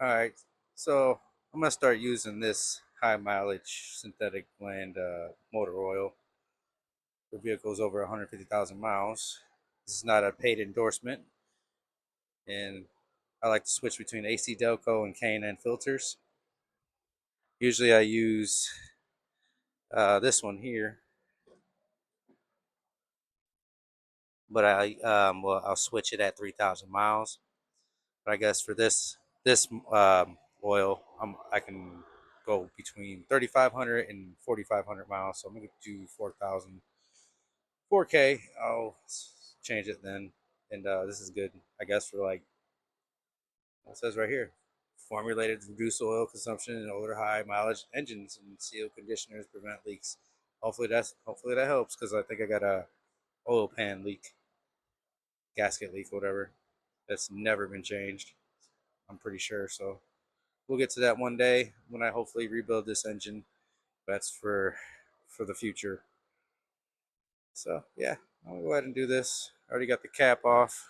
All right, so I'm gonna start using this high mileage synthetic blend motor oil for vehicles over 150,000 miles. This is not a paid endorsement, and I like to switch between AC Delco and K&N filters. Usually, I use this one here, but I'll switch it at 3,000 miles. But I guess for this oil, I can go between 3,500 and 4,500 miles. So I'm gonna do 4,000, 4K. I'll change it then. And this is good, I guess, for like it says right here, formulated to reduce oil consumption in older high mileage engines and seal conditioners prevent leaks. Hopefully that helps because I think I got a oil pan leak, gasket leak, whatever. That's never been changed. I'm pretty sure. So we'll get to that one day when I hopefully rebuild this engine. That's for the future. So yeah, I'm gonna go ahead and do this. I already got the cap off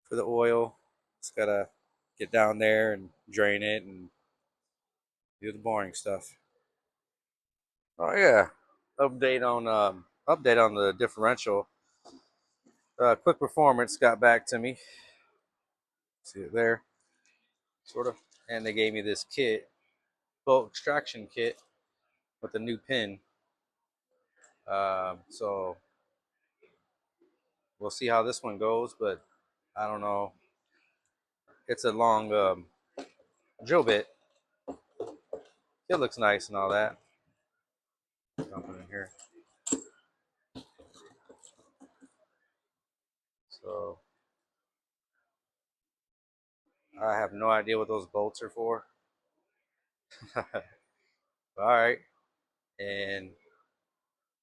for the oil. Just gotta get down there and drain it and do the boring stuff. Oh yeah, update on the differential. Quick Performance got back to me. See it there, sort of, and they gave me this kit, bolt extraction kit with a new pin. So we'll see how this one goes, but I don't know. It's a long drill bit. It looks nice and all that. Jumping in here. So I have no idea what those bolts are for. All right. And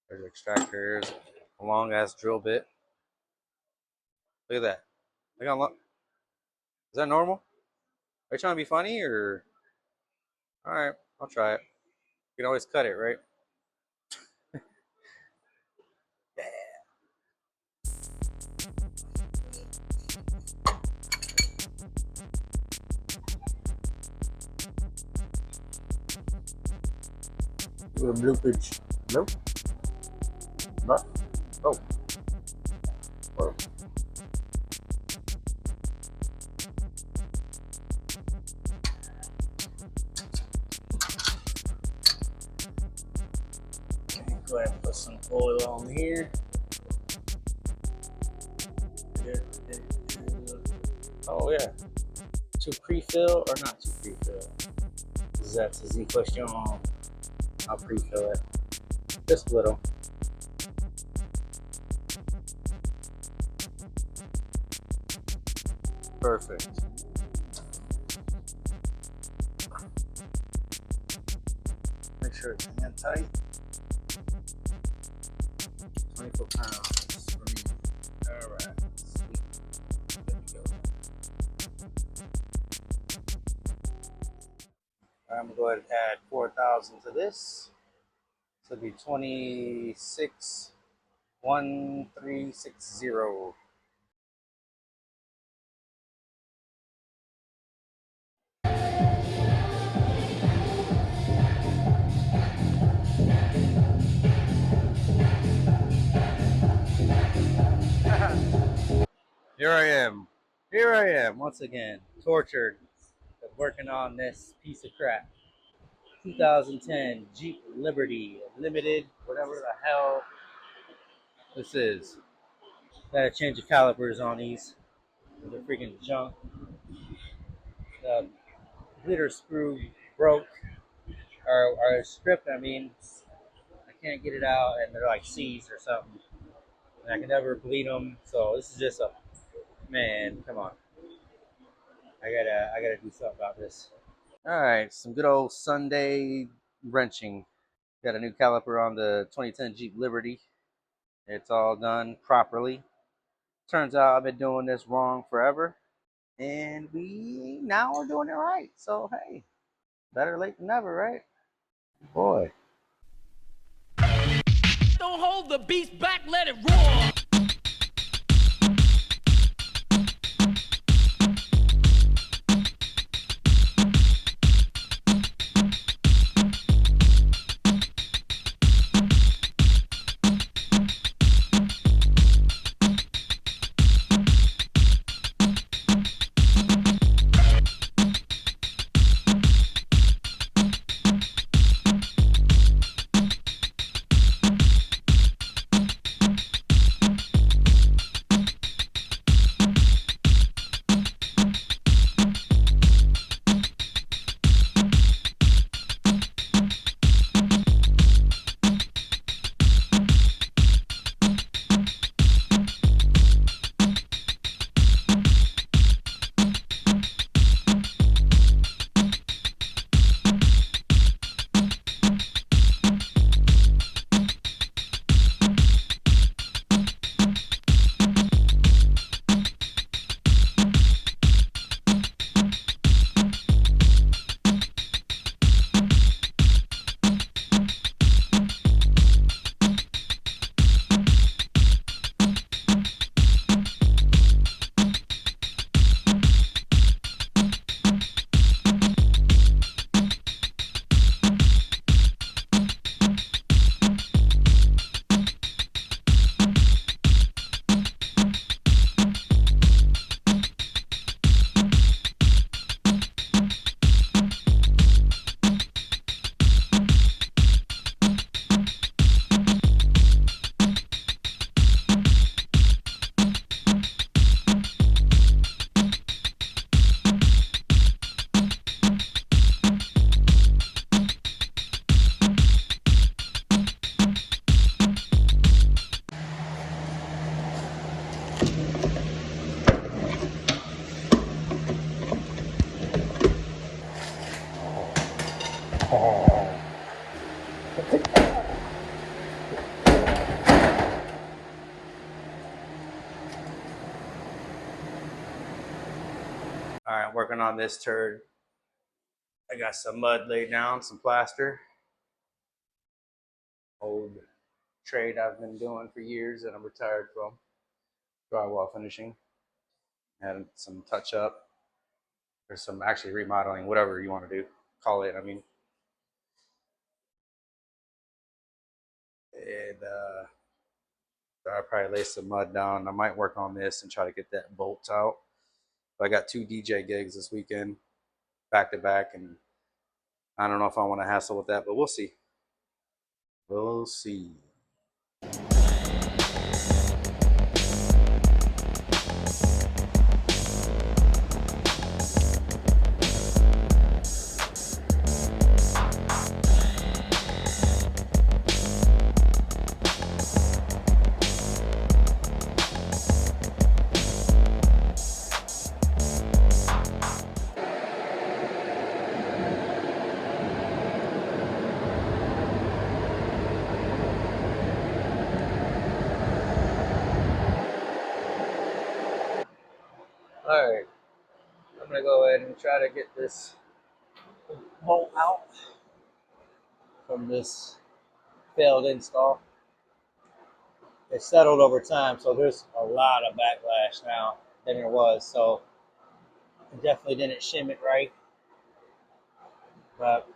there's extractors, a long ass drill bit. Look at that. Look how long. Is that normal? Are you trying to be funny or? All right, I'll try it. You can always cut it, right? Do a bloopage. Nope. Not. Oh. Well. Okay, go ahead and put some oil on here. Oh yeah. To pre-fill or not to pre-fill? That's the question. I'll pre-fill it. Just a little. Perfect. Make sure it's in tight. 24 pounds for me. Alright. Sweet. There we go. I'm gonna go ahead and add 4,000 to this. So it'll be 26,1360. Here I am. Here I am once again, tortured, working on this piece of crap. 2010 Jeep Liberty Limited, whatever the hell this is. Gotta change the calipers on these. They're freaking junk. The glitter screw broke, or stripped. I mean, I can't get it out, and they're like seized or something. And I can never bleed them. So this is just a man. Come on, I gotta do something about this. All right, some good old Sunday wrenching. Got a new caliper on the 2010 Jeep Liberty. It's all done properly. Turns out I've been doing this wrong forever, and we now are doing it right. So hey, better late than never, right? Boy. Don't hold the beast back, let it roar. All right, working on this turd. I got some mud laid down, some plaster, old trade I've been doing for years that I'm retired from, drywall finishing. Had some touch up or some actually remodeling, whatever you want to do, call it. I mean, and I probably lay some mud down. I might work on this and try to get that bolt out. But I got 2 DJ gigs this weekend, back to back, and I don't know if I want to hassle with that, but we'll see. We'll see. All right, I'm gonna go ahead and try to get this bolt out from this failed install. It settled over time, so there's a lot of backlash now than there was. So I definitely didn't shim it right, but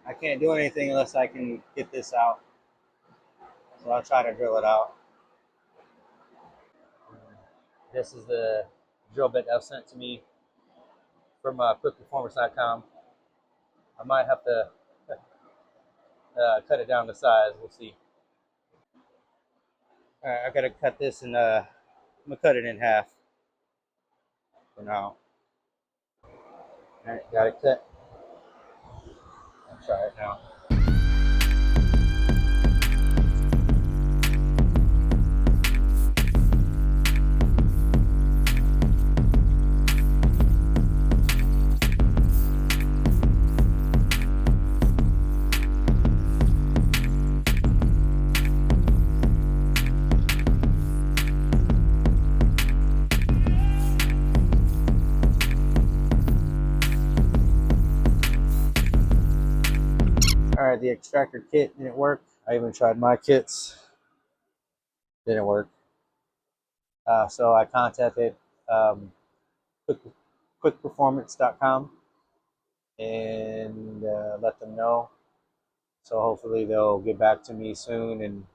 I can't do anything unless I can get this out. So I'll try to drill it out. This is the drill bit that was sent to me from quickperformance.com. I might have to cut it down to size. We'll see. All right, I gotta cut this and I'm gonna cut it in half for now. All right, got it cut. I'll try it now. All right, the extractor kit didn't work. I even tried my kits, didn't work. So I contacted um, quick, quickperformance.com and let them know. So hopefully they'll get back to me soon and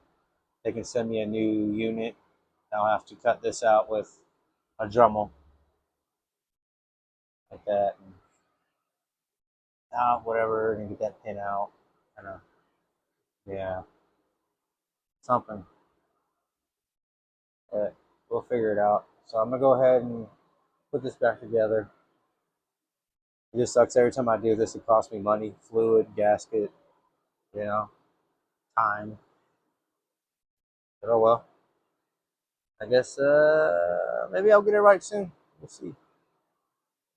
they can send me a new unit. I'll have to cut this out with a Dremel like that and out whatever and get that pin out. I know. Yeah, something. But we'll figure it out. So I'm gonna go ahead and put this back together. It just sucks every time I do this. It costs me money, fluid, gasket, you know, time. But oh well. I guess maybe I'll get it right soon. We'll see.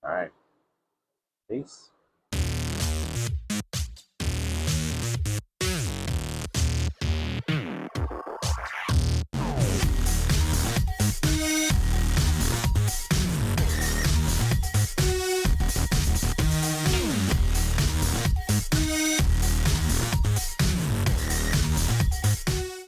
All right. Peace.